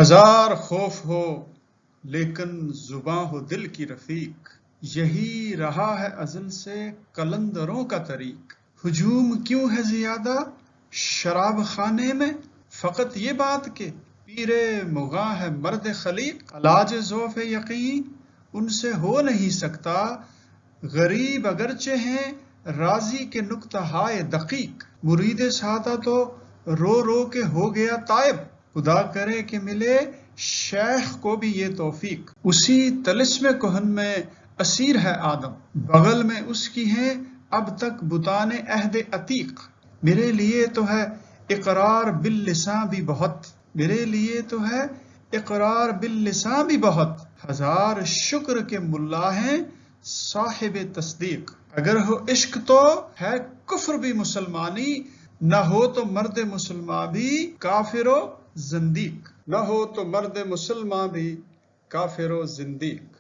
ہزار خوف ہو لیکن زباں ہو دل کی رفیق، یہی رہا ہے ازل سے قلندروں کا طریق۔ ہجوم کیوں ہے زیادہ شراب خانے میں، فقط یہ بات کہ پیرے مغاں ہے مرد خلیق۔ علاج ضعف یقین ان سے ہو نہیں سکتا، غریب اگرچہ ہیں راضی کے نکتہ ہائے دقیق۔ مرید سادہ تو رو رو کے ہو گیا تائب، خدا کرے کہ ملے شیخ کو بھی یہ توفیق۔ اسی طلسم کہن میں اسیر ہے آدم، بغل میں اس کی ہیں اب تک بتان عہد عتیق۔ میرے لیے تو ہے اقرار باللساں بھی بہت، میرے لیے تو ہے اقرار باللساں بھی بہت، ہزار شکر کے ملا ہیں صاحب تصدیق۔ اگر ہو عشق تو ہے کفر بھی مسلمانی، نہ ہو تو مرد مسلمان بھی کافر و زندیق، نہ ہو تو مرد مسلمان بھی کافر و زندیق۔